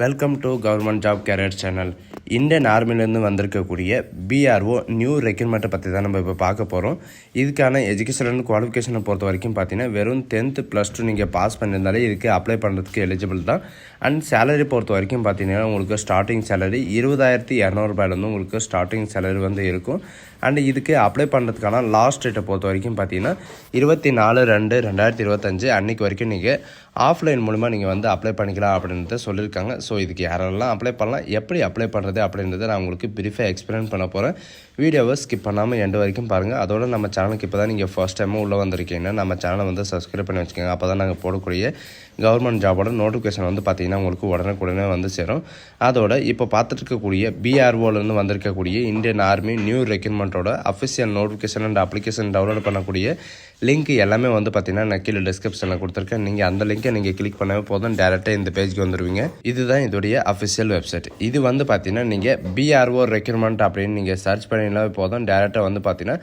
Welcome to government job career channel. Indian ஆர்மிலேருந்து வந்திருக்கக்கூடிய PRO new ரெக்ரூட்மெண்ட்டை பற்றி தான் நம்ம இப்போ பார்க்க போகிறோம். இதுக்கான எஜுகேஷன் அண்ட் குவாலிஃபிகேஷனை பொறுத்த வரைக்கும் பார்த்தீங்கன்னா வெறும் 10th +2 நீங்கள் பாஸ் பண்ணியிருந்தாலே இதுக்கு அப்ளை பண்ணுறதுக்கு எலிஜிபிள் தான். அண்ட் சேலரி பொறுத்த வரைக்கும் பார்த்தீங்கன்னா உங்களுக்கு ஸ்டார்டிங் சேலரி 20,200 ரூபாயிலேருந்து உங்களுக்கு ஸ்டார்டிங் சேலரி வந்து இருக்கும். அண்ட் இதுக்கு அப்ளை பண்ணுறதுக்கான லாஸ்ட் டேட்டை பொறுத்த வரைக்கும் பார்த்தீங்கன்னா 24/2/2025 அன்றைக்கு வரைக்கும் நீங்கள் ஆஃப்லைன் மூலிமா நீங்கள் வந்து அப்ளை பண்ணிக்கலாம் அப்படின்றத சொல்லியிருக்காங்க. ஸோ இதுக்கு யாரெல்லாம் அப்ளை பண்ணலாம், எப்படி அப்ளை பண்ணுறது அப்படின்றத நான் உங்களுக்கு ப்ரீஃபாக எக்ஸ்பிளைன் பண்ண போகிறேன். வீடியோவை ஸ்கிப் பண்ணாமல் எண்டு வரைக்கும் பாருங்கள். அதோட நம்ம சேனலுக்கு இப்போ தான் நீங்கள் ஃபர்ஸ்ட் டைமாக உள்ளே வந்திருக்கீங்கன்னா நம்ம சேனலை வந்து சப்ஸ்கிரைப் பண்ணி வச்சுக்கோங்க. அப்போ தான் நாங்கள் போடக்கூடிய கவர்மெண்ட் ஜாபோட நோட்டிஃபிகேஷன் வந்து பார்த்திங்கன்னா உங்களுக்கு உடனே வந்து சேரும். அதோட இப்போ பார்த்துட்டு இருக்கக்கூடிய பிஆர்ஓலேருந்து வந்திருக்கக்கூடிய இந்தியன் ஆர்மி நியூ ரெக்ரூட்மெண்ட்டோட official notification and application download பண்ணக்கூடிய லிங்க் எல்லாமே வந்து பார்த்திங்கன்னா நான் கீழே டிஸ்கிரிப்ஷனில் கொடுத்துருக்கேன். நீங்கள் அந்த லிங்கை நீங்கள் கிளிக் பண்ணவே போதும், டேரெக்டாக இந்த பேஜ்க்கு வந்துடுவீங்க. இதுதான் இதோடைய அஃபிஷியல் வெப்சைட். இது வந்து பார்த்தீங்கன்னா நீங்கள் பிஆர்ஓ ரெக்ரூட்மெண்ட் அப்படின்னு நீங்கள் சர்ச் பண்ணிங்கனாவே போதும், டேரெக்டாக வந்து பார்த்தீங்கன்னா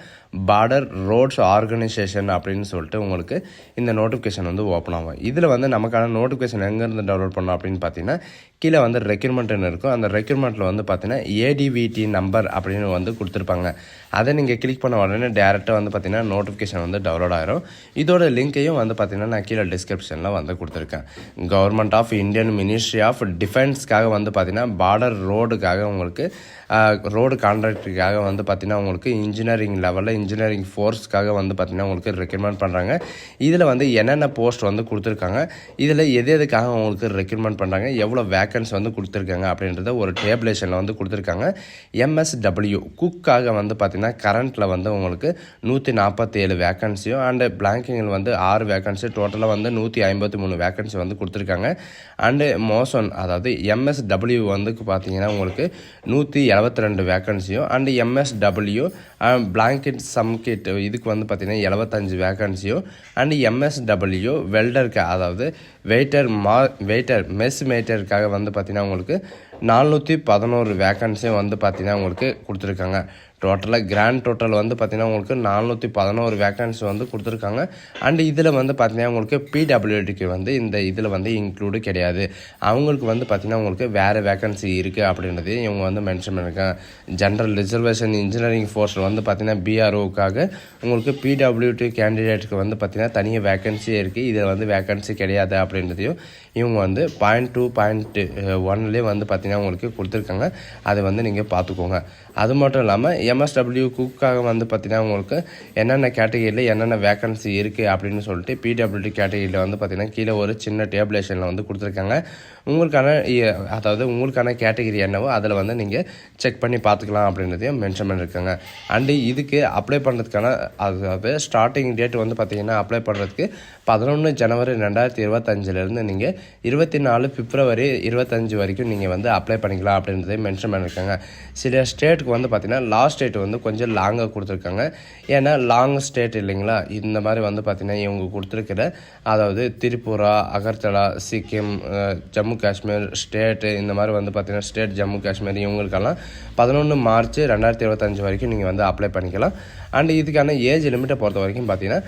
பார்டர் ரோட்ஸ் ஆர்கனைசேஷன் அப்படின்னு சொல்லிட்டு உங்களுக்கு இந்த நோட்டிஃபிகேஷன் வந்து ஓப்பன் ஆகும். இதில் வந்து நமக்கான நோட்டிஃபிகேஷன் எங்கேருந்து டவுன்லோட் பண்ணோம் அப்படின்னு பார்த்தீங்கன்னா கீழே வந்து ரெக்ரூட்மெண்ட்னு இருக்கும். அந்த ரெக்ரூட்மெண்ட்டில் வந்து பார்த்தீங்கன்னா ஏடிவிடி நம்பர் அப்படின்னு வந்து கொடுத்துருப்பாங்க. அதை நீங்கள் கிளிக் பண்ண உடனே டேரெக்டாக வந்து பார்த்தீங்கன்னா நோட்டிஃபிகேஷன் வந்து டவுன்லோட் ஆகிரும். இதோட லிங்க்கையும் வந்து பார்த்தீங்கன்னா நான் கீழே டிஸ்கிரிப்ஷனில் வந்து கொடுத்துருக்கேன். Government of Indian ministry of டிஃபென்ஸ்க்காக வந்து பார்த்தீங்கன்னா பார்டர் ரோடுக்காக உங்களுக்கு ரோடு கான்ட்ராக்டுக்காக வந்து பார்த்தீங்கன்னா உங்களுக்கு இன்ஜினியரிங் லெவலில் இன்ஜினியரிங் ஃபோர்ஸ்க்காக வந்து பார்த்தீங்கன்னா உங்களுக்கு ரெக்ரூட்மெண்ட் பண்ணுறாங்க. இதில் வந்து என்னென்ன போஸ்ட் வந்து கொடுத்துருக்காங்க, இதில் எதுக்காக உங்களுக்கு ரெக்ரூட்மெண்ட் பண்ணுறாங்க, எவ்வளோ வேக்கன்ஸ் வந்து கொடுத்துருக்காங்க அப்படின்றத ஒரு டேபிளேஷனில் வந்து கொடுத்துருக்காங்க. MSW குக்காக வந்து பார்த்தீங்கன்னா கரண்ட்டில் வந்து உங்களுக்கு 147 வேக்கன்சியும் அண்டு பிளாங்கிங்கில் வந்து 6 வேக்கன்சி, டோட்டலாக வந்து 153 வேக்கன்சி வந்து கொடுத்துருக்காங்க. அண்டு மோசன் அதாவது MSW வந்து பார்த்தீங்கன்னா உங்களுக்கு 172 வேக்கன்சியும் அண்டு MSW பிளாங்கெட் சம்கிட் இதுக்கு வந்து பார்த்தீங்கன்னா 75 வேக்கன்சியும் அண்டு MSW வெல்டருக்கு அதாவது வெயிட்டர் மெஸ் மேட்டருக்காக வந்து பார்த்தீங்கன்னா உங்களுக்கு 411 வேக்கன்சியும் வந்து பார்த்தீங்கன்னா உங்களுக்கு கொடுத்துருக்காங்க. டோட்டலாக கிராண்ட் டோட்டல் வந்து பார்த்திங்கன்னா உங்களுக்கு 411 வேக்கன்சி வந்து கொடுத்துருக்காங்க. அண்டு இதில் வந்து பார்த்திங்கன்னா உங்களுக்கு பிடபிள்யூடிக்கு வந்து இந்த இதில் வந்து இன்க்ளூடு கிடையாது. அவங்களுக்கு வந்து பார்த்திங்கன்னா உங்களுக்கு வேறு வேக்கன்சி இருக்குது அப்படின்றது இவங்க வந்து மென்ஷன் பண்ணியிருக்காங்க. ஜென்ரல் ரிசர்வேஷன் இன்ஜினியரிங் ஃபோர்ஸில் வந்து பார்த்திங்கன்னா பிஆர்ஓக்காக உங்களுக்கு பிடபிள்யூடி கேண்டிடேட்டுக்கு வந்து பார்த்திங்கன்னா தனியாக வேக்கன்சி இருக்குது. இதில் வந்து வேக்கன்சி கிடையாது அப்படின்றதையும் இவங்க வந்து 0.2.1லேயே வந்து பார்த்திங்கன்னா உங்களுக்கு கொடுத்துருக்காங்க. அதை வந்து நீங்கள் பார்த்துக்கோங்க. அது மட்டும் இல்லாமல் MSW குக்காக வந்து பார்த்திங்கன்னா உங்களுக்கு என்னென்ன கேட்டகிரியில் என்னென்ன வேக்கன்சி இருக்குது அப்படின்னு சொல்லிட்டு பிடபிள்யூடி கேட்டகிரியில் வந்து பார்த்திங்கன்னா கீழே ஒரு சின்ன டேபிளேஷனில் வந்து கொடுத்துருக்காங்க. உங்களுக்கான கேட்டகிரி என்னவோ அதில் வந்து நீங்கள் செக் பண்ணி பார்த்துக்கலாம் அப்படின்றதையும் மென்ஷன் பண்ணியிருக்காங்க. அண்டு இதுக்கு அப்ளை பண்ணுறதுக்கான அதாவது ஸ்டார்டிங் டேட் வந்து பார்த்திங்கன்னா அப்ளை பண்ணுறதுக்கு 11 ஜனவரி 2025 நீங்கள் 24 பிப்ரவரி 25 வரைக்கும் நீங்கள் வந்து அப்ளை பண்ணிக்கலாம் அப்படின்றதையும் மென்ஷன் பண்ணியிருக்காங்க. சில ஸ்டேட்டுக்கு வந்து பார்த்திங்கன்னா லாஸ்ட் டேட் வந்து கொஞ்சம் லாங்காக கொடுத்துருக்காங்க. ஏன்னா லாங் ஸ்டேட் இல்லைங்களா, இந்த மாதிரி வந்து பார்த்திங்கன்னா இவங்க கொடுத்துருக்கிற அதாவது திரிபுரா, அகர்தலா, சிக்கிம், ஜம்மு காஷ்மீர் ஸ்டேட்டு இந்த மாதிரி வந்து பார்த்திங்கன்னா ஸ்டேட் ஜம்மு காஷ்மீர் இவங்களுக்கெல்லாம் 11 மார்ச் 2025 வரைக்கும் நீங்கள் வந்து அப்ளை பண்ணிக்கலாம். அண்ட் இதுக்கான ஏஜ் லிமிட்டை பொறுத்த வரைக்கும் பார்த்திங்கன்னா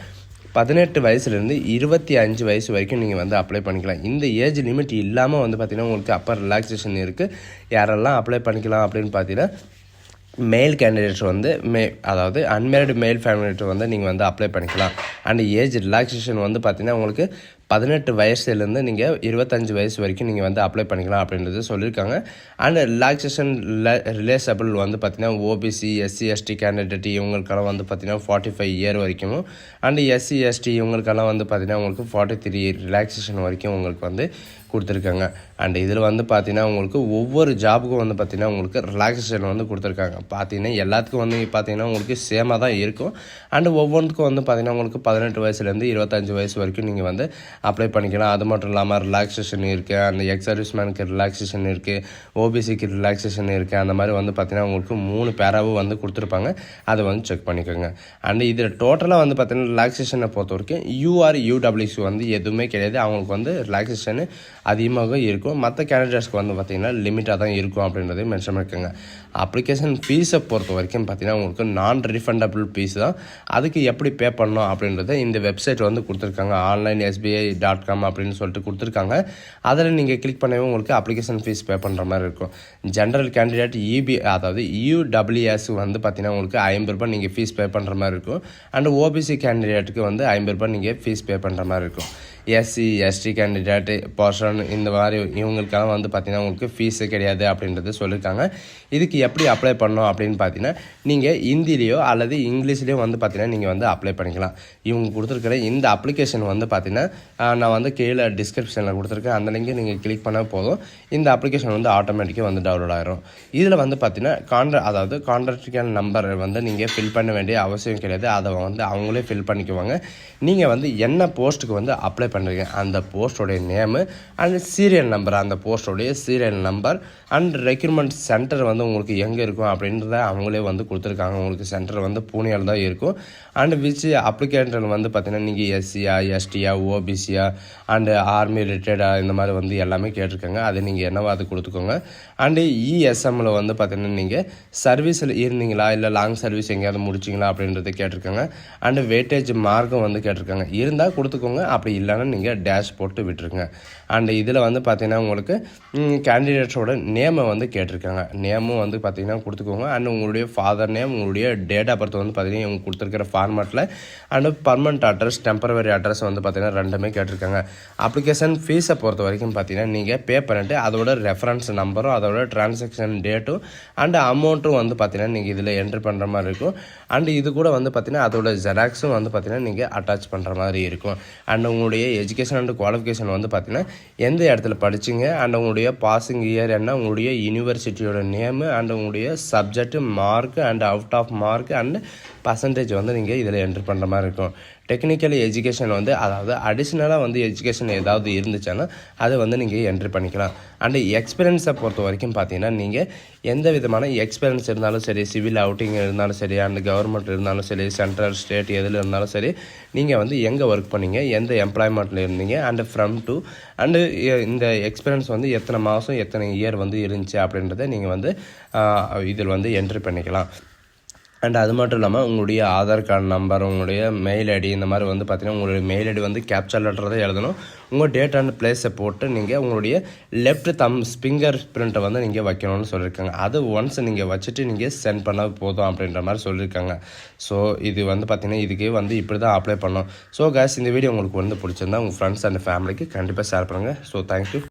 18 வயசுலேருந்து 25 வயசு வரைக்கும் நீங்கள் வந்து அப்ளை பண்ணிக்கலாம். இந்த ஏஜ் லிமிட் இல்லாமல் வந்து பார்த்திங்கன்னா உங்களுக்கு அப்போ ரிலாக்ஸேஷன் இருக்குது. யாரெல்லாம் அப்ளை பண்ணிக்கலாம் அப்படின்னு பார்த்தீங்கன்னா மேல் கேண்டிடேட் வந்து அதாவது அன்மேரிடு மேல் ஃபேமிலிட்டு வந்து நீங்கள் வந்து அப்ளை பண்ணிக்கலாம். அண்ட் ஏஜ் ரிலாக்ஸேஷன் வந்து பார்த்திங்கன்னா உங்களுக்கு 18 வயசுலேருந்து நீங்கள் 25 வயசு வரைக்கும் நீங்கள் வந்து அப்ளை பண்ணிக்கலாம் அப்படின்றது சொல்லியிருக்காங்க. அண்ட் ரிலாக்ஸேஷன் ரிலேசபிள் வந்து பார்த்திங்கன்னா ஓபிசி, SC ST கேண்டிடேட் இவங்களுக்கெல்லாம் வந்து பார்த்திங்கன்னா 45 இயர் வரைக்கும், அண்டு SC ST இவங்களுக்கெல்லாம் வந்து பார்த்திங்கன்னா உங்களுக்கு 43 ரிலாக்ஸேஷன் வரைக்கும் உங்களுக்கு வந்து கொடுத்துருக்காங்க. அண்ட் இதில் வந்து பார்த்திங்கன்னா உங்களுக்கு ஒவ்வொரு ஜாபுக்கும் வந்து பார்த்திங்கன்னா உங்களுக்கு ரிலாக்ஸேஷன் வந்து கொடுத்துருக்காங்க. பார்த்திங்கன்னா எல்லாத்துக்கும் வந்து பார்த்திங்கன்னா உங்களுக்கு சேமாக தான் இருக்கும். அண்டு ஒவ்வொன்றுக்கும் வந்து பார்த்திங்கன்னா உங்களுக்கு 18 வயசுலேருந்து 25 வயசு வரைக்கும் நீங்கள் வந்து அப்ளை பண்ணிக்கலாம். அது மட்டும் இல்லாமல் ரிலாக்ஸேஷன் இருக்குது, அந்த எக்ஸ் சர்வீஸ்மேனுக்கு ரிலாக்ஸேஷன் இருக்குது, ஓபிசிக்கு ரிலாக்ஸேஷன் இருக்குது. அந்த மாதிரி வந்து பார்த்திங்கன்னா உங்களுக்கு 3 பேராவும் வந்து கொடுத்துருப்பாங்க. அதை வந்து செக் பண்ணிக்கோங்க. அண்டு இதில் டோட்டலாக வந்து பார்த்திங்கன்னா ரிலாக்ஸேஷனை பொறுத்த வரைக்கும் UWC வந்து எதுவுமே கிடையாது. அவங்களுக்கு வந்து ரிலாக்ஸேஷனு அதிகமாக இருக்கும். மற்ற கேண்டிடேட்ஸ்க்கு வந்து பார்த்திங்கன்னா லிமிட்டாக தான் இருக்கும் அப்படின்றதையும் மென்ஷன் பண்ணியிருக்காங்க. அப்ளிகேஷன் ஃபீஸை பொறுத்த வரைக்கும் பார்த்திங்கன்னா உங்களுக்கு நான் ரீஃபண்டபிள் ஃபீஸ் தான். அதுக்கு எப்படி பே பண்ணணும் அப்படின்றத இந்த வெப்சைட் வந்து கொடுத்துருக்காங்க. onlinesbi.com அப்படின்னு சொல்லிட்டு கொடுத்துருக்காங்க. அதில் நீங்கள் கிளிக் பண்ணவே உங்களுக்கு அப்ளிகேஷன் ஃபீஸ் பே பண்ணுற மாதிரி இருக்கும். ஜென்ரல் கேண்டிடேட் அதாவது UWS வந்து பார்த்திங்கன்னா உங்களுக்கு ₹50 நீங்கள் ஃபீஸ் பே பண்ணுற மாதிரி இருக்கும். அண்ட் ஓபிசி கேண்டிடேட்டுக்கு வந்து ₹50 நீங்கள் ஃபீஸ் பே பண்ணுற மாதிரி இருக்கும். எஸ்சி எஸ்டி கேண்டிடேட் பர்சன் இந்த மாதிரி இவங்களுக்கெல்லாம் வந்து பார்த்திங்கன்னா உங்களுக்கு ஃபீஸு கிடையாது அப்படின்றது சொல்லியிருக்காங்க. இதுக்கு எப்படி அப்ளை பண்ணணும் அப்படின்னு பார்த்தீங்கன்னா நீங்கள் ஹிந்திலேயோ அல்லது இங்கிலீஷ்லேயோ வந்து பார்த்திங்கன்னா நீங்கள் வந்து அப்ளை பண்ணிக்கலாம். இவங்க கொடுத்துருக்கிற இந்த அப்ளிகேஷன் வந்து பார்த்திங்கன்னா நான் வந்து கீழே டிஸ்கிரிப்ஷனில் கொடுத்துருக்கேன். அந்த லிங்கை நீங்கள் கிளிக் பண்ணால் போதும். இந்த அப்ளிகேஷன் வந்து ஆட்டோமேட்டிக்காக வந்து டவுன்லோட் ஆகிரும். இதில் வந்து பார்த்திங்கன்னா அதாவது கான்ட்ராக்ட் நம்பர் வந்து நீங்கள் ஃபில் பண்ண வேண்டிய அவசியம் கிடையாது. அதை வந்து அவங்களே ஃபில் பண்ணிக்குவாங்க. நீங்கள் வந்து என்ன போஸ்ட்டுக்கு வந்து அப்ளை பண்ணுறீங்க அந்த போஸ்டோடைய நேமு அண்ட் சீரியல் நம்பர், அந்த போஸ்டோடைய serial number and recruitment centre வந்து உங்களுக்கு எங்கே இருக்கும் அப்படின்றத அவங்களே வந்து கொடுத்துருக்காங்க. உங்களுக்கு சென்டர் வந்து பூனேயில் தான் இருக்கும். அண்ட் விச் அப்ளிகேஷன் வந்து பார்த்திங்கன்னா நீங்கள் எஸ்சியா எஸ்டியா ஓபிசியா அண்டு ஆர்மி ரிட்டையர்டா இந்த மாதிரி வந்து எல்லாமே கேட்டிருக்காங்க. அது நீங்கள் என்னவோ அது கொடுத்துக்கோங்க. அண்டு ESMல வந்து பார்த்திங்கன்னா நீங்கள் சர்வீஸில் இருந்தீங்களா இல்லை லாங் சர்வீஸ் எங்கேயாவது முடிச்சிங்களா அப்படின்றத கேட்டிருக்காங்க. அண்டு வெயிட்டேஜ் மார்க்கும் வந்து கேட்டிருக்காங்க. இருந்தால் கொடுத்துக்கோங்க, அப்படி இல்லைன்னா நீங்கள் டேஷ் போட்டு விட்டுருங்க. அண்டு இதில் வந்து பார்த்திங்கன்னா உங்களுக்கு கேண்டிடேட்ஸோட நேமை வந்து கேட்டிருக்காங்க. நேமும் வந்து பார்த்திங்கன்னா கொடுத்துக்கோங்க. அண்ட் உங்களுடைய ஃபாதர் நேம், உங்களுடைய டேட் ஆஃப் பர்த் வந்து பார்த்திங்கன்னா இவங்க கொடுத்துருக்கிற ஃபார்மேட்டில் and permanent address, temporary address வந்து பார்த்திங்கன்னா ரெண்டுமே கேட்டிருக்காங்க. அப்ளிகேஷன் ஃபீஸை பொறுத்த வரைக்கும் பார்த்திங்கன்னா நீங்கள் பே பண்ணிட்டு அதோட ரெஃபரன்ஸ் நம்பரும் அதோட டிரான்சாக்ஷன் டேட்டும் அண்டு அமௌண்ட்டும் வந்து பார்த்திங்கன்னா நீங்கள் இதில் என்ட்ரு பண்ணுற மாதிரி இருக்கும். அண்டு இது கூட வந்து பார்த்திங்கன்னா அதோட ஜெராக்ஸும் வந்து பார்த்திங்கன்னா நீங்கள் அட்டாச் பண்ணுற மாதிரி இருக்கும். அண்ட் உங்களுடைய எஜுகேஷன் அண்ட் குவாலிஃபிகேஷன் வந்து பார்த்திங்கன்னா எந்த இடத்துல படிச்சிங்க அண்ட் உங்களுடைய பாசிங் இயர் என்ன, உங்களுடைய யூனிவர்சிட்டியோட நேமு அண்ட் உங்களுடைய subject mark and out of mark and percentage வந்து நீங்கள் இதில் என்ட்ரு பண்ணுற மாதிரி இருக்கும். டெக்னிக்கல் எஜுகேஷன் வந்து அதாவது அடிஷ்னலாக வந்து எஜுகேஷன் ஏதாவது இருந்துச்சுன்னா அதை வந்து நீங்கள் என்ட்ரி பண்ணிக்கலாம். அண்டு எக்ஸ்பீரியன்ஸை பொறுத்த வரைக்கும் பார்த்தீங்கன்னா நீங்கள் எந்த விதமான எக்ஸ்பீரியன்ஸ் இருந்தாலும் சரி, சிவில் அவுட்டிங் இருந்தாலும் சரி, அண்டு கவர்மெண்ட் இருந்தாலும் சரி, சென்ட்ரல் ஸ்டேட் எதில் இருந்தாலும் சரி, நீங்கள் வந்து எங்கே ஒர்க் பண்ணீங்க, எந்த எம்ப்ளாய்மெண்ட்டில் இருந்தீங்க அண்டு ஃப்ரம் டு அண்டு இந்த எக்ஸ்பீரியன்ஸ் வந்து எத்தனை மாதம் எத்தனை இயர் வந்து இருந்துச்சு அப்படின்றத நீங்கள் வந்து இதில் வந்து என்ட்ரி பண்ணிக்கலாம். அண்ட் அது மட்டும் இல்லாமல் உங்களுடைய ஆதார் கார்டு நம்பர், உங்களுடைய மெயில் ஐடி இந்த மாதிரி வந்து பார்த்திங்கன்னா உங்களுடைய மெயில் ஐடி வந்து கேப்சர் லெட்டர் தான் எழுதணும். உங்கள் டேட் அண்ட் பிளேஸை போட்டு நீங்கள் உங்களுடைய லெஃப்ட் ஃபிங்கர் பிரிண்ட்டை வந்து நீங்கள் வைக்கணும்னு சொல்லியிருக்காங்க. அது ஒன்ஸ் நீங்கள் வச்சுட்டு நீங்கள் சென்ட் பண்ணால் போதும் அப்படின்ற மாதிரி சொல்லியிருக்காங்க. ஸோ இது வந்து பார்த்திங்கன்னா இதுக்கு வந்து இப்படி தான் அப்ளை பண்ணோம். ஸோ கேஸ் இந்த வீடியோ உங்களுக்கு வந்து பிடிச்சிருந்தா உங்கள் ஃப்ரெண்ட்ஸ் அண்ட் ஃபேமிலிக்கு கண்டிப்பாக ஷேர் பண்ணுங்கள். So thank you.